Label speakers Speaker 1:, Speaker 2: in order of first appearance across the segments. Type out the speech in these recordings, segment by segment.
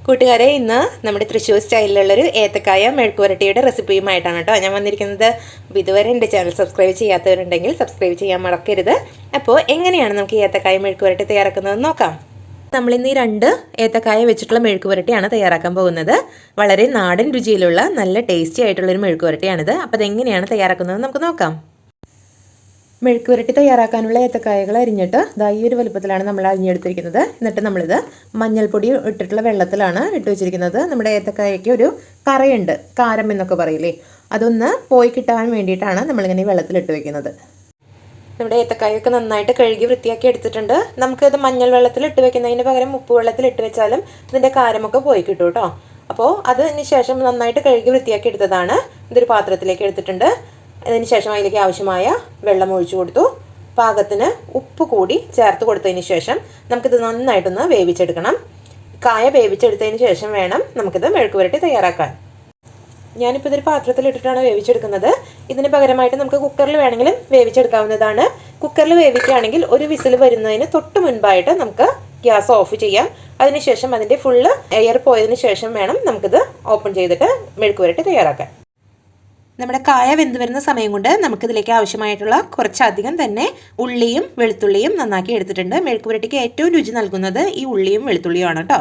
Speaker 1: കൂട്ടുകാരെ, ഇന്ന് നമ്മുടെ തൃശ്ശൂർ സ്റ്റൈലിലുള്ളൊരു ഏത്തക്കായ മെഴുക്കുവരട്ടിയുടെ റെസിപ്പിയുമായിട്ടാണ് കേട്ടോ ഞാൻ വന്നിരിക്കുന്നത്. അപ്പോൾ ഇതുവരെ എൻ്റെ ചാനൽ സബ്സ്ക്രൈബ് ചെയ്യാത്തവരുണ്ടെങ്കിൽ സബ്സ്ക്രൈബ് ചെയ്യാൻ മറക്കരുത്. അപ്പോൾ എങ്ങനെയാണ് നമുക്ക് ഏത്തക്കായ മെഴുക്കുവരട്ടി തയ്യാറാക്കുന്നതെന്ന് നോക്കാം. നമ്മളിന്ന് ഈ 2 ഏത്തക്കായ വെച്ചിട്ടുള്ള മെഴുക്കുവരട്ടിയാണ് തയ്യാറാക്കാൻ പോകുന്നത്. വളരെ നാടൻ രുചിയിലുള്ള നല്ല ടേസ്റ്റി ആയിട്ടുള്ളൊരു മെഴുക്കുവരട്ടിയാണിത്. അപ്പോൾ അതെങ്ങനെയാണ് തയ്യാറാക്കുന്നത് നമുക്ക് നോക്കാം. മെഴുക്കുവരട്ടി തയ്യാറാക്കാനുള്ള ഏത്തക്കായകൾ അരിഞ്ഞിട്ട് ഈ ഒരു വലുപ്പത്തിലാണ് നമ്മൾ അരിഞ്ഞെടുത്തിരിക്കുന്നത്. എന്നിട്ട് നമ്മളിത് മഞ്ഞൾപ്പൊടി ഇട്ടിട്ടുള്ള വെള്ളത്തിലാണ് ഇട്ട് വെച്ചിരിക്കുന്നത്. നമ്മുടെ ഏത്തക്കായയ്ക്ക് ഒരു കറയുണ്ട്, കാരം എന്നൊക്കെ പറയില്ലേ, അതൊന്ന് പോയി കിട്ടാൻ വേണ്ടിയിട്ടാണ് നമ്മളിങ്ങനെ വെള്ളത്തിലിട്ട് വെക്കുന്നത്. നമ്മുടെ ഏത്തക്കായൊക്കെ നന്നായിട്ട് കഴുകി വൃത്തിയാക്കി എടുത്തിട്ടുണ്ട്. നമുക്കിത് മഞ്ഞൾ വെള്ളത്തിൽ ഇട്ട് വെക്കുന്നതിന് പകരം ഉപ്പ് വെള്ളത്തിൽ ഇട്ട് വെച്ചാലും ഇതിൻ്റെ കാരമൊക്കെ പോയി കിട്ടും കേട്ടോ. അപ്പോൾ അതിന് ശേഷം നന്നായിട്ട് കഴുകി വൃത്തിയാക്കി എടുത്തതാണ്. ഇതൊരു പാത്രത്തിലേക്ക് എടുത്തിട്ടുണ്ട്. അതിന് ശേഷം അതിലേക്ക് ആവശ്യമായ വെള്ളം ഒഴിച്ചു കൊടുത്തു. പാകത്തിന് ഉപ്പ് കൂടി ചേർത്ത് കൊടുത്തതിന് ശേഷം നമുക്കിത് നന്നായിട്ടൊന്ന് വേവിച്ചെടുക്കണം. കായ വേവിച്ചെടുത്തതിന് ശേഷം വേണം നമുക്കിത് മെഴുക്കുവരട്ടി തയ്യാറാക്കാൻ. ഞാനിപ്പോൾ ഇതൊരു പാത്രത്തിലിട്ടിട്ടാണ് വേവിച്ചെടുക്കുന്നത്. ഇതിന് പകരമായിട്ട് നമുക്ക് കുക്കറിൽ വേണമെങ്കിലും വേവിച്ചെടുക്കാവുന്നതാണ്. കുക്കറിൽ വേവിക്കുകയാണെങ്കിൽ ഒരു വിസിൽ വരുന്നതിന് തൊട്ട് മുൻപായിട്ട് നമുക്ക് ഗ്യാസ് ഓഫ് ചെയ്യാം. അതിനുശേഷം അതിൻ്റെ ഫുള്ള് എയർ പോയതിന് ശേഷം വേണം നമുക്കിത് ഓപ്പൺ ചെയ്തിട്ട് മെഴുക്കുവരട്ടി തയ്യാറാക്കാൻ. നമ്മുടെ കായ വെന്ത് വരുന്ന സമയം കൊണ്ട് നമുക്കിതിലേക്ക് ആവശ്യമായിട്ടുള്ള കുറച്ചധികം തന്നെ ഉള്ളിയും വെളുത്തുള്ളിയും നന്നാക്കി എടുത്തിട്ടുണ്ട്. മെഴുക്കുവരട്ടിക്ക് ഏറ്റവും രുചി നൽകുന്നത് ഈ ഉള്ളിയും വെളുത്തുള്ളിയുമാണ് കേട്ടോ.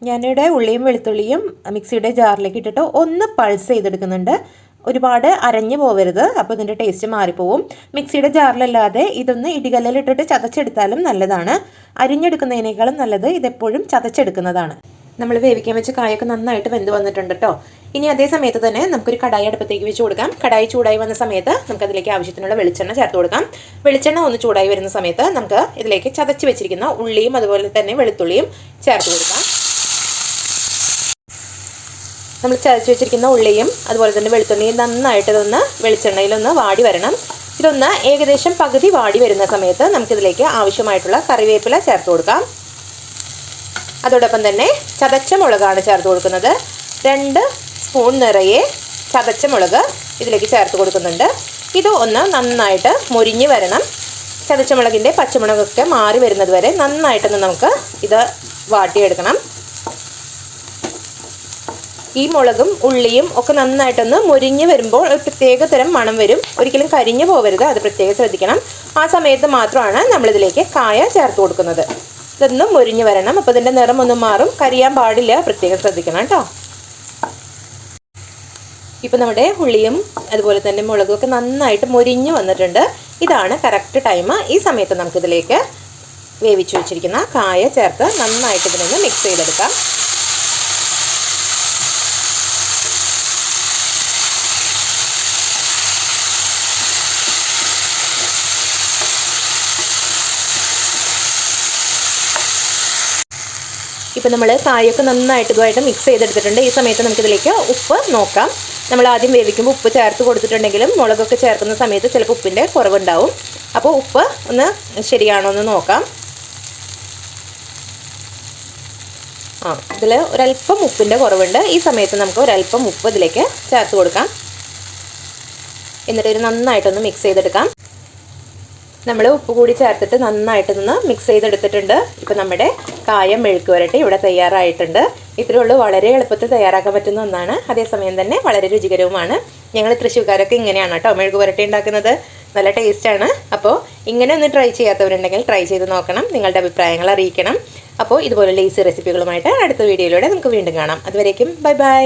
Speaker 1: ഞാനിവിടെ ഉള്ളിയും വെളുത്തുള്ളിയും മിക്സിയുടെ ജാറിലേക്ക് ഇട്ടിട്ട് ഒന്ന് പൾസ് ചെയ്തെടുക്കുന്നുണ്ട്. ഒരുപാട് അരഞ്ഞു പോവരുത്, അപ്പോൾ ഇതിൻ്റെ ടേസ്റ്റ് മാറിപ്പോവും. മിക്സിയുടെ ജാറിലല്ലാതെ ഇതൊന്ന് ഇടികല്ലിലിട്ടിട്ട് ചതച്ചെടുത്താലും നല്ലതാണ്. അരിഞ്ഞെടുക്കുന്നതിനേക്കാളും നല്ലത് ഇതെപ്പോഴും ചതച്ചെടുക്കുന്നതാണ്. നമ്മൾ വേവിക്കാൻ വെച്ച കായൊക്കെ നന്നായിട്ട് വെന്ത് വന്നിട്ടുണ്ട് കേട്ടോ. ഇനി അതേ സമയത്ത് തന്നെ നമുക്കൊരു കടായി അടുപ്പത്തേക്ക് വെച്ച് കൊടുക്കാം. കടായി ചൂടായി വന്ന സമയത്ത് നമുക്കതിലേക്ക് ആവശ്യത്തിനുള്ള വെളിച്ചെണ്ണ ചേർത്ത് കൊടുക്കാം. വെളിച്ചെണ്ണ ഒന്ന് ചൂടായി വരുന്ന സമയത്ത് നമുക്ക് ഇതിലേക്ക് ചതച്ച് വെച്ചിരിക്കുന്ന ഉള്ളിയും അതുപോലെ തന്നെ വെളുത്തുള്ളിയും ചേർത്ത് കൊടുക്കാം. നമ്മൾ ചതച്ച് വെച്ചിരിക്കുന്ന ഉള്ളിയും അതുപോലെ തന്നെ വെളുത്തുള്ളിയും നന്നായിട്ട് ഇതൊന്ന് വെളിച്ചെണ്ണയിലൊന്ന് വാടി വരണം. ഇതൊന്ന് ഏകദേശം പകുതി വാടി വരുന്ന സമയത്ത് നമുക്കിതിലേക്ക് ആവശ്യമായിട്ടുള്ള കറിവേപ്പില ചേർത്ത് കൊടുക്കാം. അതോടൊപ്പം തന്നെ ചതച്ച മുളകാണ് ചേർത്ത് കൊടുക്കുന്നത്. 2 സ്പൂൺ നിറയെ ചതച്ച മുളക് ഇതിലേക്ക് ചേർത്ത് കൊടുക്കുന്നുണ്ട്. ഇത് ഒന്ന് നന്നായിട്ട് മൊരിഞ്ഞ് വരണം. ചതച്ച മുളകിൻ്റെ പച്ചമുളകൊക്കെ മാറി വരുന്നത് വരെ നന്നായിട്ടൊന്ന് നമുക്ക് ഇത് വാട്ടിയെടുക്കണം. ഈ മുളകും ഉള്ളിയും ഒക്കെ നന്നായിട്ടൊന്ന് മൊരിഞ്ഞ് വരുമ്പോൾ ഒരു പ്രത്യേക തരം മണം വരും. ഒരിക്കലും കരിഞ്ഞു പോകരുത്, അത് പ്രത്യേകം ശ്രദ്ധിക്കണം. ആ സമയത്ത് മാത്രമാണ് നമ്മളിതിലേക്ക് കായ ചേർത്ത് കൊടുക്കുന്നത്. ഇതൊന്നും മൊരിഞ്ഞ് വരണം. അപ്പോൾ ഇതിൻ്റെ നിറമൊന്നും മാറും, കരിയാൻ പാടില്ല, പ്രത്യേകം ശ്രദ്ധിക്കണം കേട്ടോ. ഇപ്പോൾ നമ്മുടെ ഉള്ളിയും അതുപോലെ തന്നെ മുളകും ഒക്കെ നന്നായിട്ട് മൊരിഞ്ഞ് വന്നിട്ടുണ്ട്. ഇതാണ് കറക്റ്റ് ടൈം. ഈ സമയത്ത് നമുക്കിതിലേക്ക് വേവിച്ച് വെച്ചിരിക്കുന്ന കായ ചേർത്ത് നന്നായിട്ട് ഇതിനൊന്ന് മിക്സ് ചെയ്തെടുക്കാം. ഇപ്പോൾ നമ്മൾ കായൊക്കെ നന്നായിട്ട് ഇതുമായിട്ട് മിക്സ് ചെയ്തെടുത്തിട്ടുണ്ട്. ഈ സമയത്ത് നമുക്കിതിലേക്ക് ഉപ്പ് നോക്കാം. നമ്മൾ ആദ്യം വേവിക്കുമ്പോൾ ഉപ്പ് ചേർത്ത് കൊടുത്തിട്ടുണ്ടെങ്കിലും മുളകൊക്കെ ചേർക്കുന്ന സമയത്ത് ചിലപ്പോൾ ഉപ്പിൻ്റെ കുറവുണ്ടാവും. അപ്പോൾ ഉപ്പ് ഒന്ന് ശരിയാണോ എന്ന് നോക്കാം. ഇതിൽ ഒരല്പം ഉപ്പിൻ്റെ കുറവുണ്ട്. ഈ സമയത്ത് നമുക്ക് ഒരല്പം ഉപ്പ് ഇതിലേക്ക് ചേർത്ത് കൊടുക്കാം. എന്നിട്ട് ഇത് നന്നായിട്ടൊന്ന് മിക്സ് ചെയ്തെടുക്കാം. നമ്മൾ ഉപ്പ് കൂടി ചേർത്തിട്ട് നന്നായിട്ടൊന്ന് മിക്സ് ചെയ്തെടുത്തിട്ടുണ്ട്. ഇപ്പോൾ നമ്മുടെ കായ മെഴുക്കുവരട്ടി ഇവിടെ തയ്യാറായിട്ടുണ്ട്. ഇത്രയേ ഉള്ളൂ, വളരെ എളുപ്പത്തിൽ തയ്യാറാക്കാൻ പറ്റുന്ന ഒന്നാണ്. അതേസമയം തന്നെ വളരെ രുചികരവുമാണ്. ഞങ്ങൾ തൃശ്ശൂർക്കാരൊക്കെ ഇങ്ങനെയാണ് കേട്ടോ മെഴുക്കുവരട്ടി ഉണ്ടാക്കുന്നത്. നല്ല ടേസ്റ്റാണ്. അപ്പോൾ ഇങ്ങനെ ഒന്ന് ട്രൈ ചെയ്യാത്തവരുണ്ടെങ്കിൽ ട്രൈ ചെയ്ത് നോക്കണം. നിങ്ങളുടെ അഭിപ്രായങ്ങൾ അറിയിക്കണം. അപ്പോൾ ഇതുപോലുള്ള ഈസി റെസിപ്പികളുമായിട്ട് അടുത്ത വീഡിയോയിലൂടെ നമുക്ക് വീണ്ടും കാണാം. അതുവരേക്കും ബൈ ബൈ.